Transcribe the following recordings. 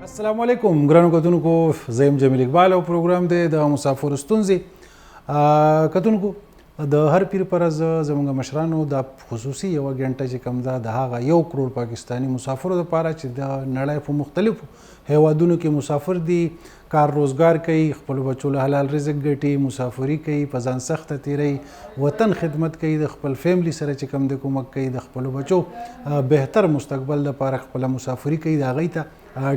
السلام علیکم ګرانو کتونکو زیم جمیل اقبال او پروګرام دی د مسافر ستونزې کتونکو د هر پیر پر زموږ مشرانو د خصوصي یو غنټه چې کم ده د هغه 1 کروڑ پاکستانی مسافرو لپاره چې د نړۍ په مختلفو هیوادونو کې مسافر دي کار روزګار کوي خپل بچو له حلال رزق ګټي مسافري کوي په ځان سخته تیری وطن خدمت کوي د خپل فیملی سره چې کم د کومک کوي د خپل بچو بهتر مستقبل لپاره خپل مسافري کوي دا غي ته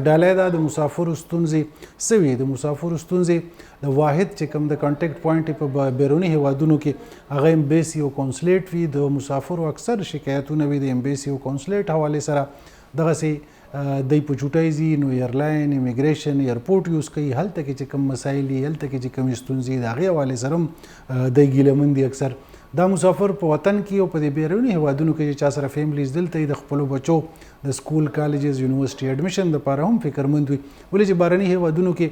ډالۍ ده د مسافرو ستونزې سوي د مسافرو ستونزې د واحد چې کوم د کانټیکټ پوینټ په بیرونی هیوادونو کې هغه امبیسي او کونسلیټ وي د مسافرو اکثر شکایتونه وي د امبیسي او کونسلیټ حواله سره دغه سي د په چوټایزي نو ایرلاین امیګریشن ایرپورټ یوز کوي هلته کې چې کوم مسایل دي هلته کې چې کوم ستونزې د هغه حواله سره د ګیلمن دي اکثر دا مسافر په وطن کې او په بیرونی هیوادونو کې چې چا سره فیملیز دلته د خپل بچو د سکول کالجز یونیورسيټي اډمیشن لپاره هم فکرمند وي ولې چې بهرني هیوادونو کې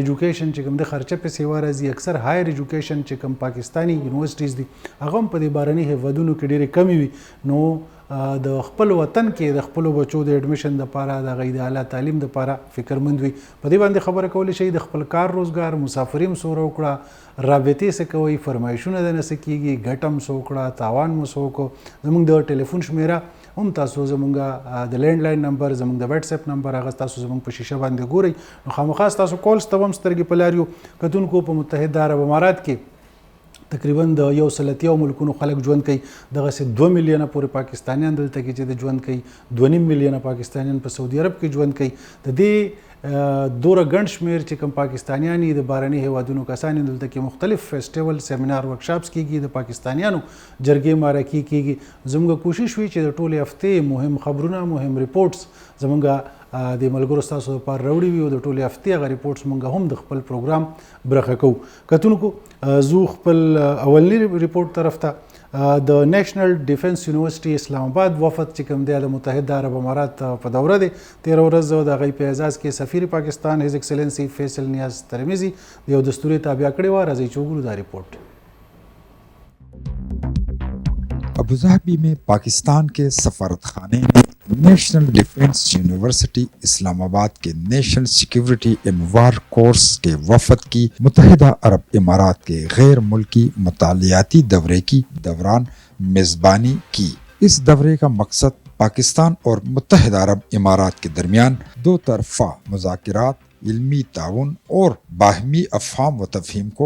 ایجوکیشن چې کوم د خرچه په سیوا راځي اکثر هایر ایجوکیشن چې کوم پاکستانی یونیورسيټیز دي هغه هم په بهرني هیوادونو کې ډېرې کمی وي نو د خپل وطن کې د خپل بچو د اډمیشن لپاره د غیر اعلی تعلیم لپاره فکرمند وي په دې باندې خبره کول شي د خپل کار روزګار مسافري مسوره وکړه رابطې سره کوي فرمایشونه د نسکیږي ګټم سوکړه تاوان مسوکو زموږ د ټلیفون شمیره هم تاسو زموږ د لینډلاین نمبر زموږ د واتس اپ نمبر هغه تاسو زموږ په شیشه باندې ګورئ نو خامخا تاسو کالز ته هم سترګې په لاریو کتونکو په متحده عرب امارات کې تقریبا د 130 ملکونو خلک ژوند کوي دغه 2 میلیونه پورې پاکستانیان دلته کې چې د ژوند کوي 2.5 میلیونه پاکستانیان په سعودي عرب کې ژوند کوي د دې دوره ګڼ شمیر چې کوم پاکستانیان د بهرني هیوادونو کسان دلته کې مختلف فیسټیول سیمینار ورکشاپس کیږي د پاکستانیانو جرګې مارکې کیږي زموږ کوشش وی چې د ټولې هفته مهم خبرونه مهم ریپورتس زموږ د ملګرو تاسو لپاره راوړي وي او د ټولې هفتې هغه ریپورټس مونږ هم د خپل پروګرام برخه کوو کتونکو زه خپل اولنی ریپورټ طرف ته د نیشنل ډیفنس یونیورسيټي اسلام آباد وفد چې کوم دی د متحده عرب امارات په دوره دی 13 ورځ د غي په اعزاز کې سفیر پاکستان هیز ایکسلنسی فیصل نیاز ترمیزی د یو دستوري تابع کړی و راځي چوغلو دا ریپورت अबुधाबी में पाकिस्तान के सफारत खाने में नेशनल डिफेंस यूनिवर्सिटी इस्लामाबाद के नेशनल सिक्योरिटी एंड वार कोर्स के वफद की मुत्तहिदा अरब इमारात के गैर मुल्की मुतालियाती दौरे की दौरान मेज़बानी की। इस दौरे का मकसद पाकिस्तान और मुत्तहिदा अरब इमारात के दरमियान दो तरफा मुज़ाकिरात इल्मी ताउन और बाहमी अफ़हाम व तफ़हीम को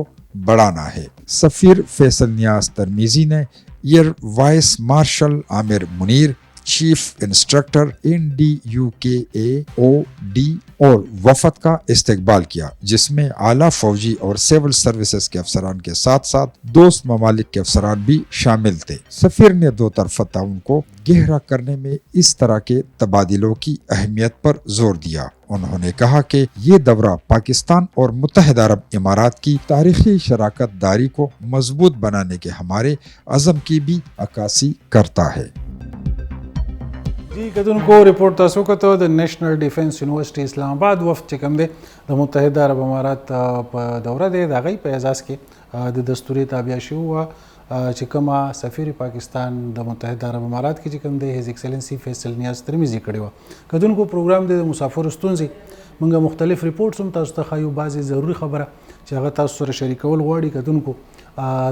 बढ़ाना है। सफ़ीर फैसल नियाज तरमीज़ी ने air vice marshal Aamir Munir chief instructor NDUKAOD और वफद का इस्तकबाल किया जिसमें आला फौजी और सिविल सर्विसेज के अफसरान के साथ साथ दोस्त ममालिक के अफसरान भी शामिल थे। सफीर ने दो तरफा ताउन को गहरा करने में इस तरह के तबादिलों की अहमियत पर जोर दिया। उन्होंने कहा कि ये दौरा पाकिस्तान और मुत्तहिदा अरब इमारात की तारीखी शराकत दारी को मजबूत बनाने के हमारे अज़म की भी अक्कासी करता है। जी कतुनको रिपोर्ट तاسو کته د नेशनल डिफेंस यूनिवर्सिटी اسلام آباد وفد چې کوم دی د متحده عرب امارات په دوره دی د غي په اعزاز کې د دستوري تابع شو چې کومه سفیر پاکستان د متحده عرب امارات کې چې کوم دی هیز ایکسلنسی فیصل نیاز ترمیزی کړی و کتونکو پروګرام د مسافر ستونزې موږ مختلف ریپورټس هم تاسو ته خایو بعضی ضروری خبره چې هغه تاسو سره شریکول غواړي کتونکو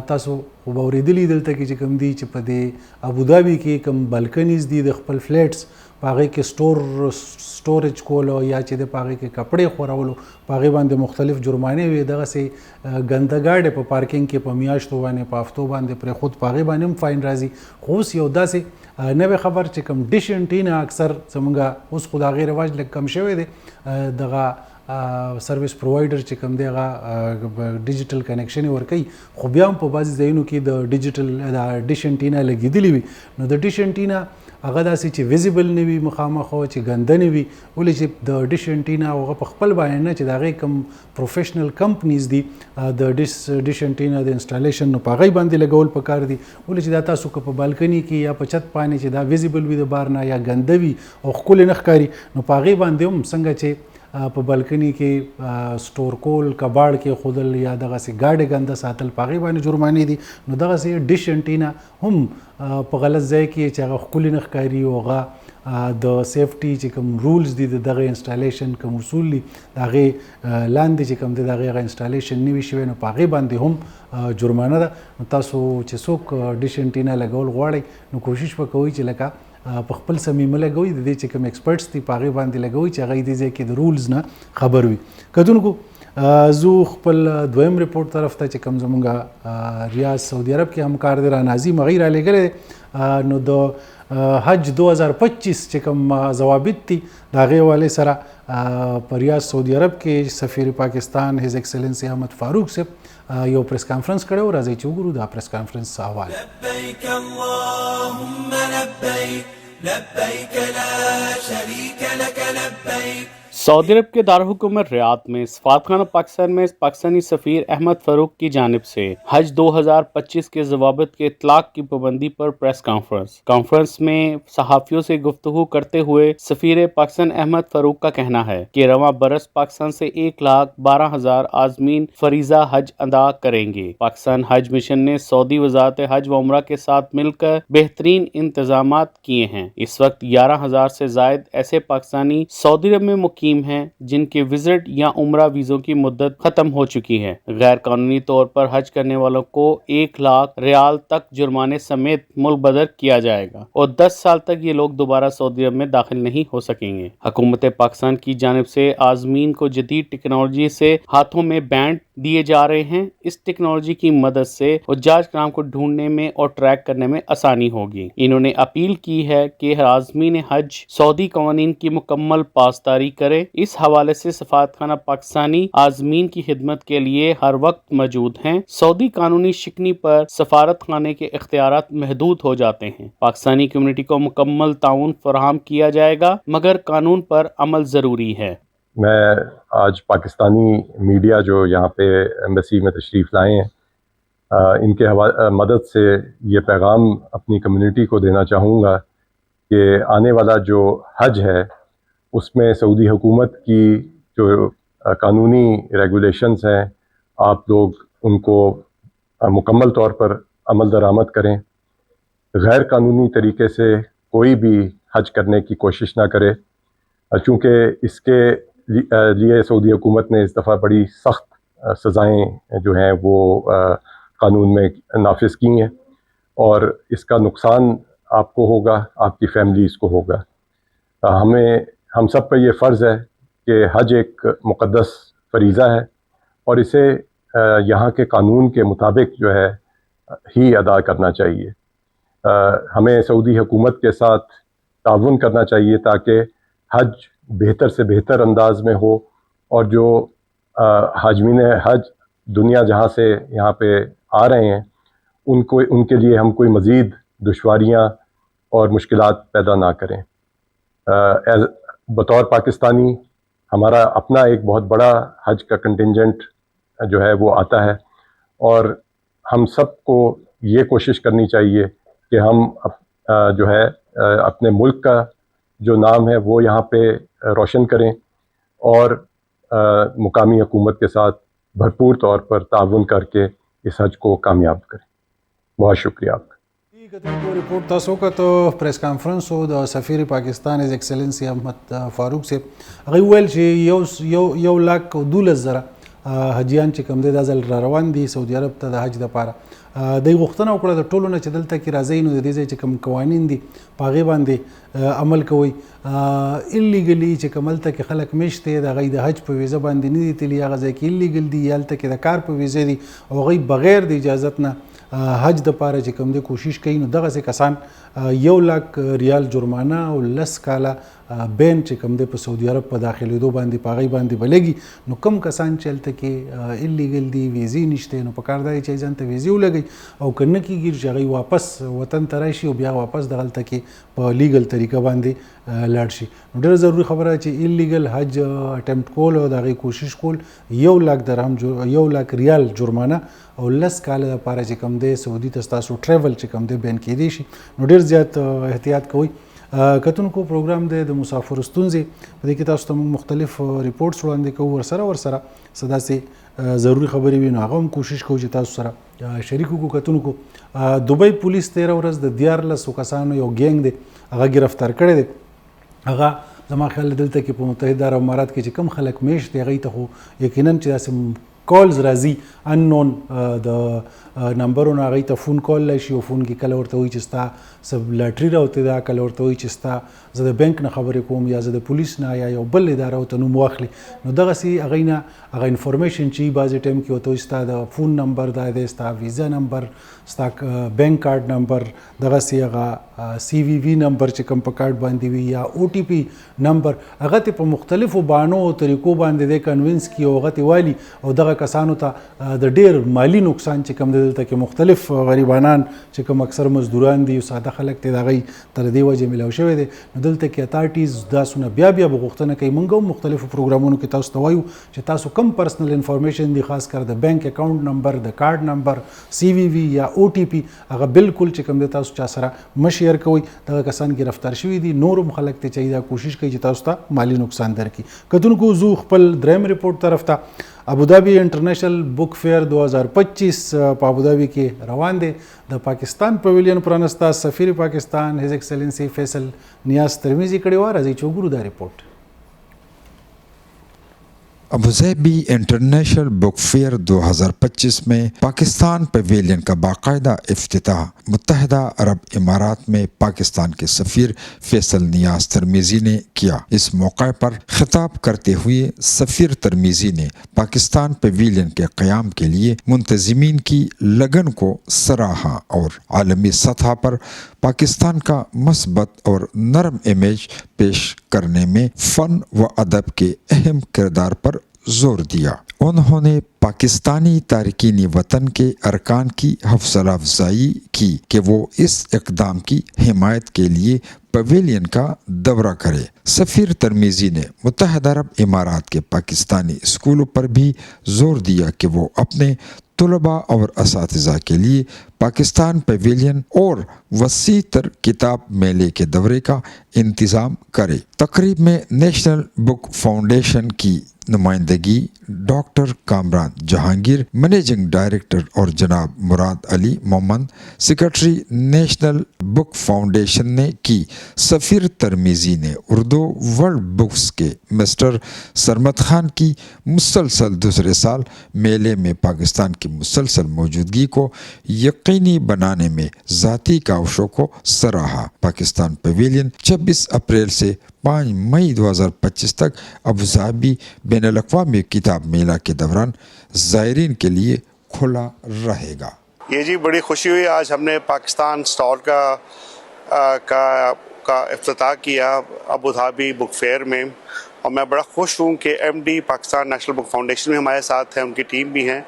تاسو وبوریدلی دلته کې چې کوم دی چې په دې ابوظبي کې کوم بالکنیز دي د خپل فلیټس پاغه کې سټوریج کولو یا چې د پاغه کې کپڑے خورولو پاغه باندې مختلف جرمانه وي دغه سي ګندګاډه په پارکینګ کې په میاشتو باندې په هفتو باندې پر خود پاغه باندې هم فاین راځي خو یو داسې نوې خبر چې کوم ډیش انټینا اکثر زمونږه اوس خدا غیر رواج لکه کم شوی دی دغه سرویس پرووایډر چې کوم دی هغه ډیجیټل کنیکشن ورکوي خو بیا هم په بعضې ځایونو کې د ډیجیټل د ډیش انټینا لګېدلي وي نو د ډیش انټینا هغه داسې چې ویزیبل نه وي مخامخ چې ګنده نه وي ولې چې د ډیش انټینا هغه په خپل باندې نه چې د هغې کوم پروفیشنل کمپنیز دي د ډیش انټینا د انسټالیشن نو په هغې باندې لګول پکار دي ولې چې دا تاسو که په بالکني کې یا په چت باندې چې دا ویزیبل وي د بار نه یا ګنده وي او ښکلې نه ښکاري نو په هغې باندې هم څنګه چې په بالکني کې سٹور کول کباړ کې خودل یا دغه سي گاډي ګنده ساتل پاغي باندې جرمانه دي نو دغه سي ډیش انټینا هم په غلط ځای کې چې هغه خپل نخکاری او هغه د سیفټي چې کوم رولز دي دغه انسټالیشن کوم اصول دي هغه لاندې چې کوم دي دغه انسټالیشن نیوي شوی نو په هغې باندې هم جرمانه ده. نو تاسو چې څوک ډیش انټینا لګول غواړئ نو کوشش وکوئ چې لکه په خپل صمیمه لګوئ د دې چې کوم ایکسپرټس دي په هغې باندې لګوئ چې هغه دې ځای کې د رولز نه خبر وي. کتونکو زه خپل دویم ریپورټ طرف ته چې کوم زمونږ ریاض سعودي عرب کې همکار دی ناظم هغې رالیږلی نو د حج 2025 چې کوم ضوابط دي د هغې حوالې سره په ریاض سعودي عرب کې سفیر پاکستان هیز ایکسلنسي احمد فاروق صاحب یو پریس کانفرنس کړی و. راځئ چې وګورو دا پریس کانفرنس حواله. لبیک اللهم لبیک لبیک لا شریک لک لبیک. सऊदी अरब के दारहुकूमत रियाद में सफारतखाना पाकिस्तान में पाकिस्तानी सफ़ीर अहमद फ़ारूक की जानिब से हज 2025 के ज़वाबित के इतलाक़ की पाबंदी पर प्रेस कॉन्फ्रेंस में सहाफ़ियों से गुफ्तगू करते हुए सफ़ीर पाकिस्तान अहमद फ़ारूक का कहना है कि रवां बरस पाकिस्तान से 1,12,000 आज़मीन फ़रीज़ा हज अदा करेंगे. पाकिस्तान हज मिशन ने सऊदी वज़ारत हज व उम्रा के साथ मिलकर बेहतरीन इंतज़ामात किए हैं. इस वक्त 11,000 से ज़ायद ऐसे पाकिस्तानी सऊदी अरब में मुकीम हैं जिनके विजिट या उम्रा वीज़ों की मुद्दत खत्म हो चुकी है. गैर कानूनी तौर पर हज करने वालों को 1 लाख रियाल तक जुर्माने समेत मुल्क बदर किया जाएगा और 10 साल तक ये लोग दोबारा सऊदी अरब में दाखिल नहीं हो सकेंगे. हुकूमत पाकिस्तान की जानिब से आज़मीन को जदीद टेक्नोलॉजी से हाथों में बैंड दिए जा रहे हैं. इस टेक्नोलॉजी की मदद से हुज्जाज कराम को ढूंढने में और ट्रैक करने में आसानी होगी. इन्होंने अपील की है कि आज़मीन हज सऊदी कवानीन की मुकम्मल पासदारी करे. इस हवाले से सफारतखाना पाकिस्तानी आज़मीन की खिदमत के लिए हर वक्त मौजूद हैं. सऊदी कानूनी शिकनी पर सफारत खाने के इख्तियारात महदूद हो जाते हैं. पाकिस्तानी कम्युनिटी को मुकम्मल ताउन फराहम किया जाएगा मगर कानून पर अमल ज़रूरी है. मैं आज पाकिस्तानी मीडिया जो यहाँ पे एम्बेसी में तशरीफ़ लाए हैं इनके मदद से ये पैगाम अपनी कम्युनिटी को देना चाहूँगा कि आने वाला जो हज है उसमें सऊदी हुकूमत की जो कानूनी रेगुलेशंस हैं आप लोग उनको मुकम्मल तौर पर अमल दरामद करें. गैर कानूनी तरीके से कोई भी हज करने की कोशिश ना करे चूँकि इसके लिए सऊदी हुकूमत ने इस दफ़ा बड़ी सख्त सज़ाएँ जो हैं वो कानून में नाफिज की हैं और इसका नुकसान आपको होगा, आपकी फैमिलीज़ को होगा. हम सब पर यह फ़र्ज़ है कि हज एक मुक़द्दस फ़रीज़ा है और इसे यहाँ के कानून के मुताबिक जो है ही अदा करना चाहिए. हमें सऊदी हुकूमत के साथ ताउन करना चाहिए ताकि हज बेहतर से बेहतर अंदाज में हो और जो हाजमीन हज दुनिया जहाँ से यहाँ पे आ रहे हैं उनके लिए हम कोई मज़ीद दुश्वारियाँ और मुश्किलात पैदा ना करें. बतौर पाकिस्तानी हमारा अपना एक बहुत बड़ा हज का कंटिंजेंट जो है वो आता है और हम सब को ये कोशिश करनी चाहिए कि हम जो है अपने मुल्क का जो नाम है वो यहाँ पे रोशन करें और मुकामी हुकूमत के साथ भरपूर तौर पर ताउन करके इस हज को कामयाब करें. बहुत शुक्रिया आपका. रिपोर्ट तاسو کتو پریس کانفرنس او د سفیر پاکستان از ایکسلنسی احمد فاروق صاحب هغه ویل چې یو لاک 12,000 حجیان چې کوم د ځل را روان دي سعودي عرب ته د حج لپاره د غوښتنه وکړه د ټولو نه چې دلته کې راځي نو د دې چې کوم قوانین دي په هغې باندې عمل کوي. ایلیګلی چې کوملته کې خلک میشته د هغوی د حج په ویزه باندې نه دي تللي هغه ځای کې ایلیګل دي یا هلته کې د کار په ویزه دي او هغوی بغیر د اجازت نه حج د پاره چې کوم دی کوشش کوي نو دغسې کسان 1 لاک ریال جرمانه او 10 کاله بین چې کوم دی په سعودي عرب په داخلېدو باندې په هغوی باندې به لګي. نو کوم کسان چې هلته کې ایلیګل دي ویزې نشته نو په کار دا چې ځان ته ویزې ولګوي او که نه کېږي چې هغوی واپس وطن ته راشي او بیا واپس دغلته کې په لیګل طریقه باندې لاړ شي. نو ډېره ضروري خبره چې ایلیګل حج اټمپټ کول او د هغې کوشش کول 1 لاک درهم 1 لاک ریال جرمانه او 10 کاله لپاره چې کوم دی سعودي ته ستاسو ټریول چې کوم دی بین کېدی شي. نو ډېر زیات احتیاط کوئ. کتونکو پروګرام دی د مسافرو ستونزې په دې کې تاسو ته موږ مختلف ریپورټس وړاندې کوو ورسره څه داسې ضروري خبرې وي نو هغه هم کوشش کوو چې تاسو سره شریک وکړو. کتونکو دوبۍ پولیس 13 ورځ د 14 کسانو یو ګینګ دی هغه ګرفتار کړی دی هغه زما خیال دلته کې په متحده عرب امارات کې چې کم خلک میشت دی هغوی ته خو یقینا چې داسې کالز راځي اننون د نمبرونه هغوی ته فون کول شي او فون کې کله ورته وایي چې ستا څه لاټري راوتې ده، کله ورته وایي چې ستا زه د بینک نه خبرې کوم یا زه د پولیس نه یا یو بل اداره ورته نوم واخلي، نو دغسې هغوی نه هغه انفارمیشن چې بعضې ټایم کې ورته وایي ستا د فون نمبر دا دی، ستا ویزا نمبر، ستا بینک کارډ نمبر، دغسې هغه سی وي وي نمبر چې کوم په کارډ باندې وي یا او ټي پي نمبر، هغه ته په مختلفو بانو او طریقو باندې دی کنوینس کي او هغه ته والي او دغه کسانو ته د ډیر مالی نقصان چې کوم دلته کې مختلف غریبانان چې کوم اکثر مزدوران دي او ساده خلک ته دغه تر دې وجه ملاو شوی دی، نو دلته کې اتارټیز داسونه بیا بغوښتنه کوي. موږ هم مختلفو پروګرامونو کې تاسو ته وایو چې تاسو کم پرسنل انفارمیشن دی، خاص کر د بینک اکاونټ نمبر، د کارډ نمبر، سی وی وی یا او ټي پي، هغه بالکل چې کوم دی تاسو چا سره مشیر کوئ. دغه کسان گرفتار شوي دي، نورم خلک ته چې دا کوشش کوي چې تاسو ته مالی نقصان درکړي. کتونکو زو خپل دریم ریپورت طرف ته ابوظبي انټرنیشنل بک فیر 2025 په ابوظبي کې روان دی. د پاکستان پویلین پرانستا سفیر پاکستان هیز ایکسلنسی فیصل نیاز ترمیزی کړي و، راځي چې وګورو دا ریپورت. अबुज़ाबी इंटरनेशनल बुक फेयर 2025 में पाकिस्तान पवेलियन का बाकायदा इफ्तिताह मुत्तहदा अरब इमारात में पाकिस्तान के सफ़ीर फैसल नियाज़ तरमीज़ी ने किया। इस मौके पर खिताब करते हुए सफ़ीर तरमीज़ी ने पाकिस्तान पवेलियन के क़याम के लिए मुंतज़मीन की लगन को सराहा और आलमी सतह पर पाकिस्तान का मस्बत और नरम इमेज पेश करने में फ़न व अदब के अहम किरदार पर जोर दिया। उन्होंने पाकिस्तानी तारकीन वतन के अरकान की हौसला अफजाई की कि वो इस इक़दाम की हिमायत के लिए पवेलियन का दौरा करे। सफ़ीर तरमीज़ी ने मुत्तहदा अरब इमारात के पाकिस्तानी स्कूलों पर भी जोर दिया कि वो अपने तलबा और असातिज़ा के लिए पाकिस्तान पवेलियन और वसी तर किताब मेले के दौरे का इंतज़ाम करे। तकरीब में नेशनल बुक फाउंडेशन की नुमाइंदगी डॉक्टर कामरान जहांगीर, मैनेजिंग डायरेक्टर, और जनाब मुराद अली मोमन, सेक्रेटरी नेशनल बुक फाउंडेशन ने की। सफ़ीर तरमीज़ी ने उर्दू वर्ल्ड बुक्स के मिस्टर सरमद खान की मुसलसल दूसरे साल मेले में पाकिस्तान की मुसलसल मौजूदगी को यकीनी बनाने में ज़ाती काविशों को सराहा। पाकिस्तान पवेलियन 26 अप्रैल से 5 मई 2025 तक अबुज़ाबी बैनुल-अक़वामी किताब मेला के दौरान ज़ायरीन के लिए खुला रहेगा। ये जी बड़ी खुशी हुई, आज हमने पाकिस्तान स्टॉल का इफ्तिताह किया अबुधाबी बुक फेयर में, और मैं बड़ा खुश हूँ कि एमडी पाकिस्तान नेशनल बुक फाउंडेशन भी हमारे साथ हैं, उनकी टीम भी हैं,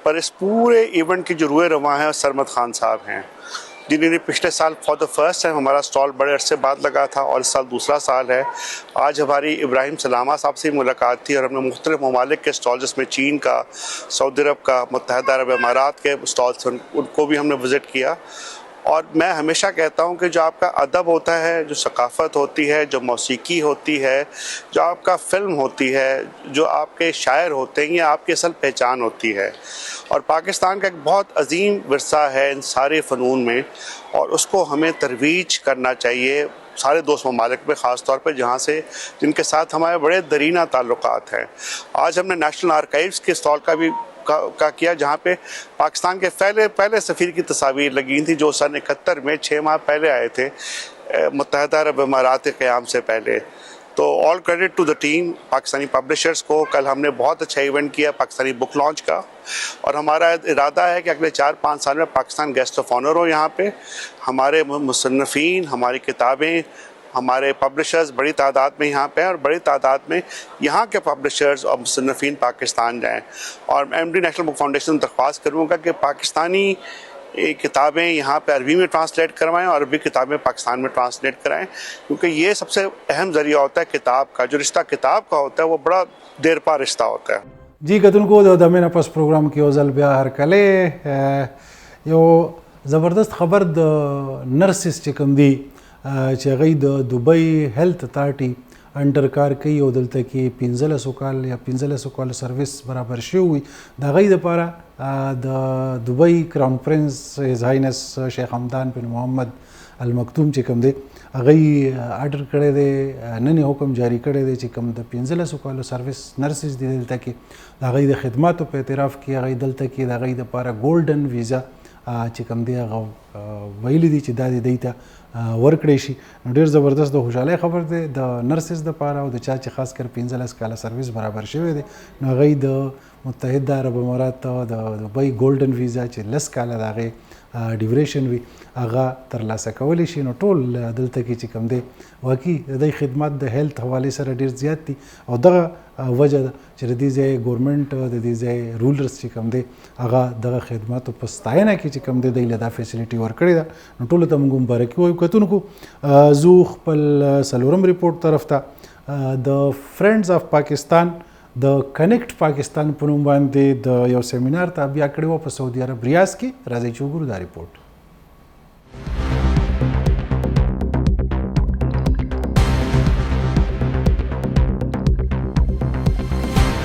पर इस पूरे इवेंट की जो रूए रवां हैं सरमद खान साहब हैं, जिन्होंने पिछले साल फॉर द फर्स्ट टाइम हमारा स्टॉल बड़े अरसे बाद लगा था और इस साल दूसरा साल है। आज हमारी इब्राहिम सलामा साहब से मुलाकात थी और हमने मुख्तलिफ ममालिक के स्टॉल, जिसमें चीन का, सऊदी अरब का, मुत्तहदा अरब इमारात के स्टॉल्स, उनको भी हमने विज़िट किया। और मैं हमेशा कहता हूँ कि जो आपका अदब होता है, जो सकाफ़त होती है, जो मौसीकी होती है, जो आपका फ़िल्म होती है, जो आपके शायर होते हैं, ये आपकी असल पहचान होती है। और पाकिस्तान का एक बहुत अजीम विरसा है इन सारे फ़नून में, और उसको हमें तरवीज करना चाहिए सारे दोस्त ममालिक में, ख़ास तौर पर जहाँ से जिनके साथ हमारे बड़े दरीना ताल्लुकात हैं। आज हमने नेशनल आर्काइव्स के स्टॉल का भी किया, जहाँ पे पाकिस्तान के पहले सफ़ीर की तस्वीर लगी थी, जो सन 71 में 6 माह पहले आए थे मुत्तहदा अरब इमारात के क़याम से पहले। तो all credit to the team, Pakistani publishers को। कल हमने बहुत अच्छा इवेंट किया पाकिस्तानी बुक लॉन्च का, और हमारा इरादा है कि अगले 4-5 साल में पाकिस्तान गेस्ट ऑफ ऑनर हो यहाँ पे। हमारे मुसन्निफ़ीन, हमारी किताबें, हमारे पब्लिशर्स बड़ी तादाद में यहाँ पे हैं, और बड़ी तादाद में यहाँ के पब्लिशर्स और मुसन्निफ़ीन पाकिस्तान जाएँ। और एमडी नेशनल बुक फाउंडेशन दरख्वास्त करूँगा कि पाकिस्तानी किताबें यहाँ पे अरबी में ट्रांसलेट करवाएं और अरबी किताबें पाकिस्तान में ट्रांसलेट कराएं, क्योंकि ये सबसे अहम ज़रिया होता है किताब का। जो रिश्ता किताब का होता है वो बड़ा देर पा रिश्ता होता है। जी कतुनको د دمه نه پس پروګرام کې وزل بیا هر کله یو زبردست خبر د نرسز چې کوم دی چې هغوی د دوبۍ هیلث اتارټي انډر کار کوي او دلته کې 1500 کال یا 1500 کال سروس برابر شوی وي، د هغوی دپاره د دوبۍ کراون پرنس هیز هاینس شیخ حمدان بن محمد المکتوم چې کوم دی هغه آرډر کړی دی، نن یې حکم جاری کړی دی چې کوم د 15 کالو سروس نرسز دي دلته کې د هغوی د خدماتو په اعتراف کې هغوی دلته کې د هغوی دپاره ګولډن ویزا چې کوم دی هغه ویلي دي چې دا دې دوی ته ورکړی شي. نو ډېر زبردست د خوشحالۍ خبر دی د نرسز دپاره او د چا چې خاص کر 15 کاله سروس برابر شوی دی نو هغوی د متحده عرب امارات د دبی ګولډن ویزا چې 10 کاله د هغې ډیوریشن وي هغه ترلاسه کولی شي. نو ټول دلته کې چې کوم دی واقعي د دوی خدمات د هیلث حوالې سره ډېر زیات دي او دغه وجه ده چې د دې ځای ګورنمنټ د دې ځای رولرز چې کوم دی هغه دغه خدماتو په ستاینه کې چې کوم دی دوی له دا فیسیلیټي ورکړې ده. نو ټولو ته موږ مبارکي وایو. کتونکو زه خپل څلورم ریپورټ طرف ته د فرینډز اف پاکستان د کنیکټ پاکستان په نوم باندې د یو سیمینار تابع کړی و په سعودي عرب ریاض کې. راځئ چې وګورو دا ریپورټ.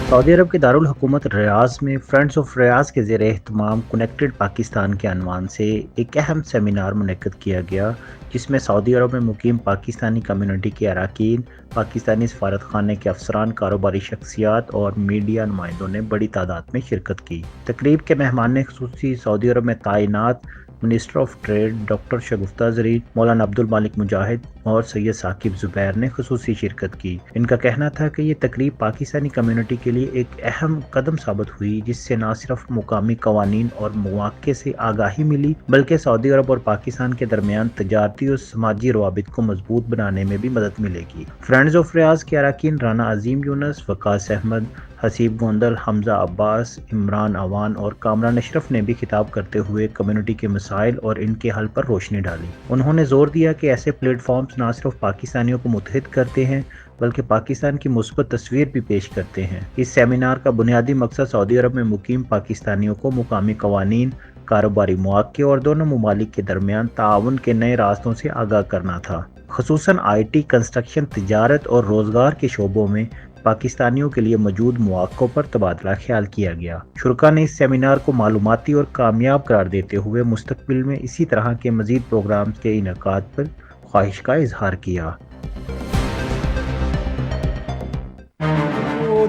सऊदी अरब के दारुल हुकूमत रियाज में फ्रेंड्स ऑफ रियाज के ज़ेर एहतमाम कनेक्टेड पाकिस्तान के अनवान से एक अहम सेमिनार मुनक्किद किया गया, जिसमें सऊदी अरब में मुकीम पाकिस्तानी कम्युनिटी के अरकान, पाकिस्तानी सफारत खाने के अफसरान, कारोबारी शख्सियात और मीडिया नुमाइंदों ने बड़ी तादाद में शिरकत की। तकरीब के मेहमान ख़ुसूसी सऊदी अरब में तैनात मिनिस्टर ऑफ ट्रेड डॉक्टर शगुफ्ता ज़रीन, मौलाना अब्दुल मालिक मुजाहिद और सैयद साकिब ज़ुबैर ने ख़ुसूसी शिरकत की। इनका कहना था कि ये तकरीब पाकिस्तानी कम्युनिटी के लिए एक अहम कदम साबित हुई, जिससे न सिर्फ मुकामी कवानीन और मौक़े से आगाही मिली बल्कि सऊदी अरब और पाकिस्तान के दरमियान तजारती और समाजी रवाबित को मजबूत बनाने में भी मदद मिलेगी। फ्रेंड्स ऑफ रियाज के अरकान राना अजीम यूनस, वकास अहमद, हसीब गोंदल, हमजा अब्बास, इमरान अवान और कामरान अशरफ ने भी खिताब करते हुए कम्युनिटी के मसाइल और इनके हल पर रोशनी डाली। उन्होंने जोर दिया कि ऐसे प्लेटफॉर्म्स न सिर्फ पाकिस्तानियों को मुत्तहिद करते हैं बल्कि पाकिस्तान की मुस्बत तस्वीर भी पेश करते हैं। इस सेमिनार का बुनियादी मकसद सऊदी अरब में मुकीम पाकिस्तानियों को मुकामी कवानीन, कारोबारी मौक़े और दोनों ममालिक के दरमियान ताउन के नए रास्तों से आगाह करना था। खुसूसन IT, कंस्ट्रक्शन, तिजारत और रोज़गार के शोबों में पाकिस्तानियों के लिए मौजूद मौक़ों पर तबादला ख्याल किया गया। शुरका ने इस सेमिनार को मालूमाती और कामयाब करार देते हुए मुस्तकबिल में इसी तरह के मज़ीद प्रोग्राम्स के इनेकाद पर ख्वाहिश का इजहार किया।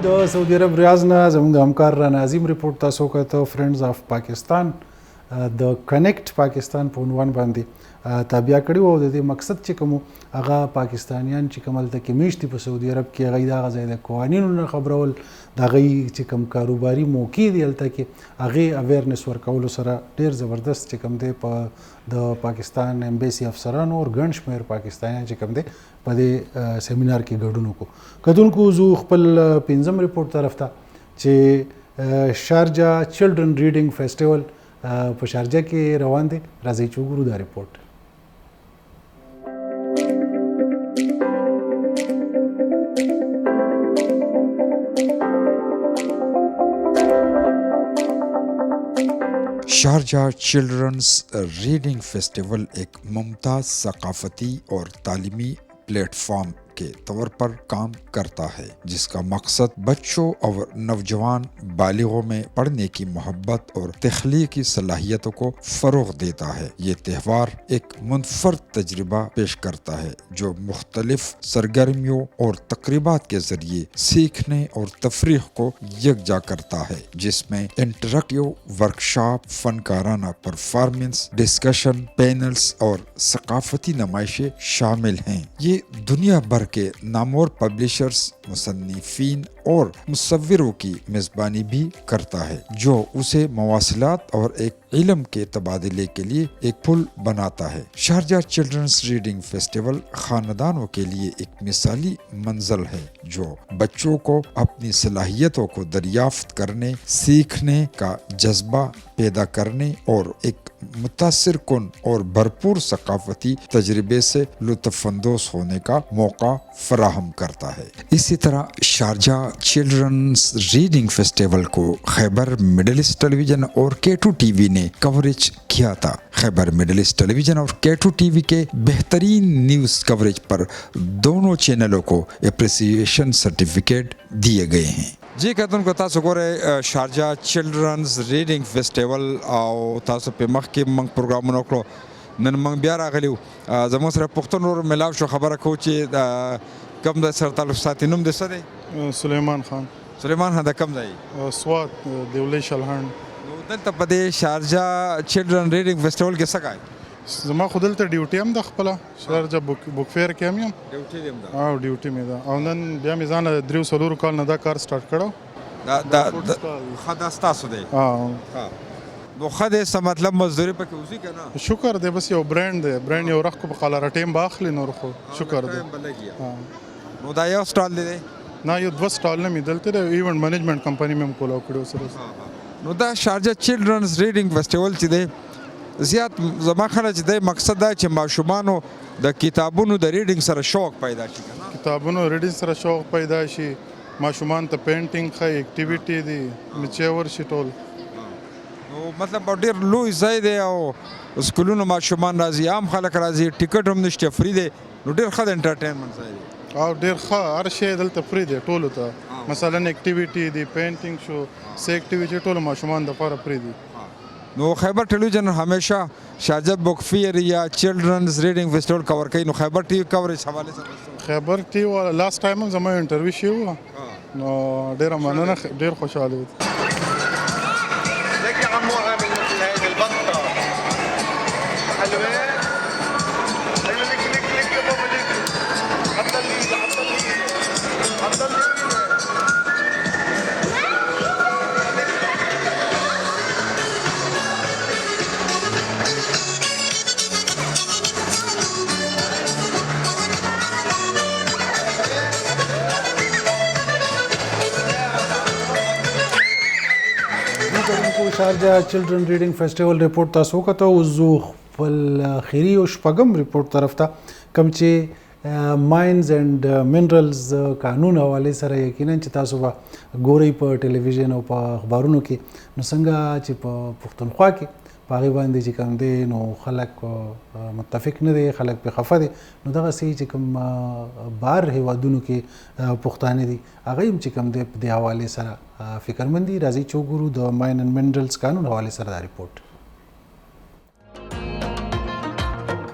د سعودي عرب ریاض نه زموږ همکار رانا عظیم ریپورټ تاسو وکړو. فرینډز اف پاکستان د کنیکټ پاکستان په عنوان باندې تابع کړی و او د دې مقصد چې کوم هغه پاکستانیان چې کوم هلته کې میشتي په سعودي عرب کې هغوی د هغه ځای د قوانینو نه خبرول، د هغوی چې کوم کاروباري موقع دي هلته کې هغې اویرنس ورکولو سره ډېر زبردست چې کوم دی په د پاکستان امبیسي افسرانو او ګڼ شمېر پاکستانیان چې کوم دی په دې سیمینار کې ګډون وکړو. کتونکو زه خپل 5م ریپورټ طرف ته چې شارجه چلډرن ریډینګ فیسټیول په شارجه کې روان دی. راځئ چې وګورو دا ریپورټ. शारजा चिल्ड्रंस रीडिंग फेस्टिवल एक मुमताज़ सकाफती और तालीमी प्लेटफॉर्म के तौर पर काम करता है, जिसका मकसद बच्चों और नौजवान बालिगों में पढ़ने की मोहब्बत और तख्लीकी सलाहियतों को फ़रोग़ देता है। ये त्यौहार एक मुनफरद तजर्बा पेश करता है जो मुख्तलिफ सरगर्मियों और तकरीबात के ज़रिए सीखने और तफरीह को यकजा करता है, जिसमें इंटरैक्टिव वर्कशॉप, फनकाराना परफॉर्मेंस, डिस्कशन, पैनल्स और सकाफती नुमाइशें शामिल हैं। ये दुनिया भर के नामवर पब्लिशर्स, मुसन्निफीन और मुसव्विरों की मेज़बानी भी करता है, जो उसे मवासिलात और एक इल्म के तबादले के लिए एक पुल बनाता है। शारजा चिल्ड्रंस रीडिंग फेस्टिवल खानदानों के लिए एक मिसाली मंजिल है, जो बच्चों को अपनी सलाहियतों को दरियाफ्त करने, सीखने का जज्बा पैदा करने और एक मुतासिर कुन और भरपूर सकाफती तजर्बे से लुत्फ़अंदोज़ होने का मौका फराहम करता है। इसी तरह शारजा चिल्ड्रंस रीडिंग फेस्टिवल को खैबर मिडिल ईस्ट टेलीविजन और K2 TV ने कवरेज किया था। खैबर मिडिल ईस्ट टेलीविजन और K2 TV के बेहतरीन न्यूज़ कवरेज पर दोनों चैनलों को एप्रिसिएशन सर्टिफिकेट दिए गए हैं। जी कहते को तासो गोरे शारजा चिल्ड्रंस रीडिंग फेस्टिवल और तासो पे मख के मंग प्रोग्राम नोकलो نن موږ بیا راغلی وو زموږ سره پښتون ورور ملاو شو خبره کوو چې کوم ځای سره تعلق ساتي. نوم دې څه دی؟ سلیمان خان سلیمان خان د کوم ځای؟ سوات دیولۍ شلهان. نو دلته په دې شارجه چلډرن ریډینګ فیسټیول کې څه کوئ؟ زما خو دلته ډیوټي هم ده خپله شارجه بوک فیر کې هم یم. ډیوټي دې هم ده؟ ډیوټي مې ده او نن بیا مې ځان 3 کال نه دا کار سټارټ کړو. ښه دا ستاسو دی؟ نو ښه دی څه مطلب مزدوري پکې وځي که نه؟ شکر دی بس یو برانډ دی برانډ یو رخ کو په قلاره ټیم به اخلي نور خو شکر دی. نو دا یو سټال دی؟ نه یو 2 سټال نه مې دلته دی ایونټ مینجمنټ کمپنی مې هم کولاو کړی سره. نو دا شارجه چلډرنز ریډینګ فیسټیول چې دی زیات زما خیال چې دی مقصد دا چې ماشومانو د کتابونو د ریډینګ سره شوق پیدا شي که نه؟ کتابونو ریډینګ سره شوق پیدا شي ماشومان ته پینټینګ ښایي اکټیویټي دي میچور شي ټول. نو مطلب ډېر لوی ځای دی او سکولونو ماشومان راځي عام خلک راځي ټیکټ هم نشته فری دی نو ډېر ښه د انټرټینمنټ ځای دی او ډېر ښه هر شی دلته فری دی ټولو ته مثلا اکټیویټي دی پینټینګ شو سه اکټیویټي ټولو ماشومان دپاره فری دی. نو خیبر ټلویزیون همیشه شارجه بک فیر یا چلډرنز ریډینګ فیسټیول کور کوي. نو خیبر ټي وي کوریج حوالې سره خیبر ټي وي لاست ټایم هم زما انټرویو شوی وه نو ډېره مننه ډېر خوشحاله وو. شارجه چلډرن ریډینګ فیسټیول ریپورټ تاسو وکتو. اوس زو خپل اخري او شپږم ریپورټ طرف ته کوم چې ماینز اینډ منرلز قانون حواله سره یقینا چې تاسو به ګورئ په ټلویزیون او په اخبارونو کې نو څنګه چې په پښتونخوا کې په هغې باندې چې کوم دی نو خلک متفق نه دی خلک پې خفه دی نو دغسې چې کوم بهر هیوادونو کې پښتانه دي هغه هم چې کوم دی په دې حوالې سره فکرمند دي. راځئ چې وګورو د ماین اینډ منرلز قانون حوالې سره دا ریپورټ.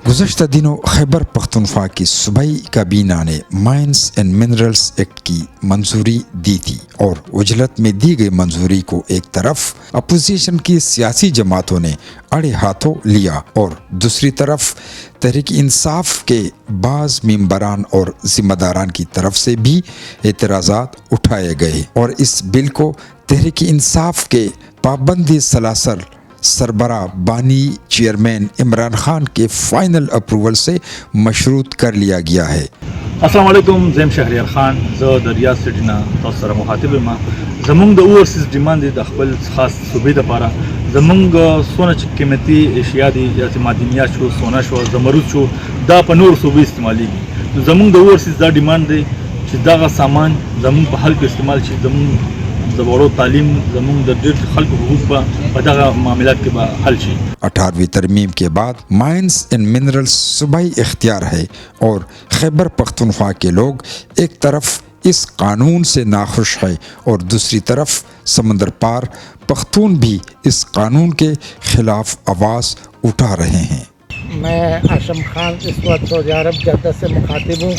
गुज़श्ता दिनों खैबर पख्तूनख्वा की सूबाई काबीना ने माइंस एंड मिनरल्स एक्ट की मंजूरी दी थी और उजलत में दी गई मंजूरी को एक तरफ अपोजिशन की सियासी जमातों ने अड़े हाथों लिया और दूसरी तरफ तहरीक इंसाफ के बाज़ मेंबरान और जिम्मेदारान की तरफ से भी एतराज़ात उठाए गए और इस बिल को तहरीक इंसाफ के पाबंदी सलासर सरबरा बानी चेयरमैन इमरान खान के फाइनल अप्रूवल से मशरूत कर लिया गया है. अस्सलाम वालेकुम ज़ैम शहरियार खान ज़ द रियाद सिटी ना तोसर मुखातिब मा ज़मंग द ओवरसीज डिमांड द खपल खास सूबे द पारा ज़मंग सोना कीमती एशिया दी या मादनियात शो सोना शो ज़मरूद शो दा पनूर सूबे इस्तेमाली की ज़मंग द ओवरसीज दा डिमांड दे दा का सामान ज़मंग पहल के इस्तेमाल ची ज़मंग ज़बरो तालीम ज़मंग द खल्क हुकूक बा बदा मामलात के बा हल ची. 18वीं तरमीम के बाद माइंस एंड मिनरल्स सूबाई इख्तियार है और खैबर पख्तूनख्वा के लोग एक तरफ इस कानून से नाखुश है और दूसरी तरफ समंदर पार पख्तून भी इस कानून के खिलाफ आवाज़ उठा रहे हैं. मैं आशम खान इस वक्त सऊदी अरब जद्दा से मुखातिब हूँ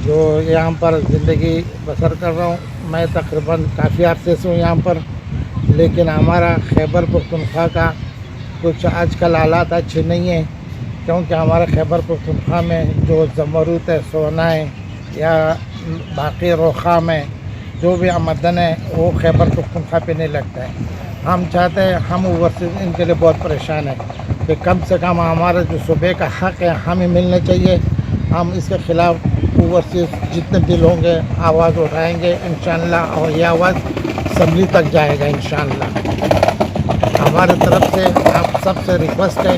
जो यहाँ पर ज़िंदगी बसर कर रहा हूँ. मैं तकरीबन काफ़ी अरसे से हूँ यहाँ पर लेकिन हमारा खैबर पख्तूनख्वा का कुछ आजकल हालात अच्छे नहीं हैं क्योंकि हमारे खैबर पख्तूनख्वा में जो ज़मरूद है सोना है या बाकी रोखा में जो भी आमदन है वो खैबर पख्तूनख्वा पे नहीं लगता है. हम चाहते हैं हम ओवरसीज इनके लिए बहुत परेशान हैं कि कम से कम हमारा जो सूबे का हक़ है हमें मिलना चाहिए. हम इसके ख़िलाफ़ ओवरसीज जितने बिल होंगे आवाज़ उठाएंगे इंशाअल्लाह और ये आवाज़ असम्बली तक जाएगा इंशाअल्लाह. हमारे तरफ से आप सबसे रिक्वेस्ट है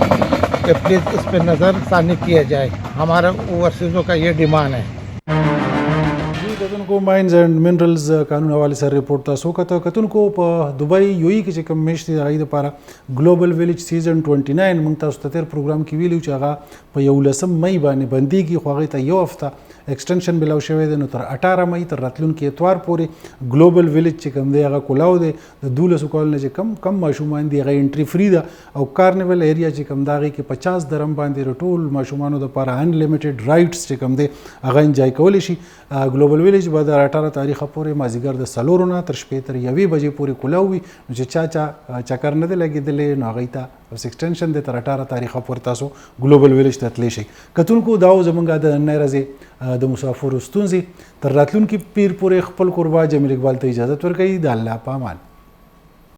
कि प्लीज़ इस पर नज़रसानी किया जाए. हमारे ओवरसीज़ों का ये डिमांड है. जी کتونکو ماینز اینڈ منرلز قانون حواله سره ریپورت تاسو کته کتونکو په دوبۍ یوئی کې چې کوم میشت دی هغه لپاره ګلوبل ویلیج سیزن 29 مونږ تاسو ته تیر پروګرام کې ویلو چې هغه په 11 مئی باندې بنديږي خو هغه ته یو هفته ایکسټنشن بلاو شوی دی نو تر 18 مئی تر راتلونکي اتوار پورې ګلوبل ویلیج چې کوم دی هغه کولاو دی د 12 کال نه چې کم ماشومان دی هغه انټری فری ده او کارنیول ایریا چې کوم داغه کې 50 درم باندې ټول ماشومانو د لپاره ان لیمیټډ رائټس چې کوم دی هغه انجوای کولی شي. ګلوبل ویلیج به د 18 تاریخ پورې مازیګر د سلورو نه تر شپې تر 1 بجې پورې کولاو وي نو چې چا چکر نه دی لګېدلی نو هغوی ته ایکسټنشن دی تر 18 تاریخه پورې تاسو ګلوبل ویلیج ته تللی شئ. کتونکو دا زموږ د نننۍ ورځې د مسافرو ستونزې تر راتلونکي پیر پورې خپل کوربه جمیل اقبال ته اجازت ورکوي. د الله په امان.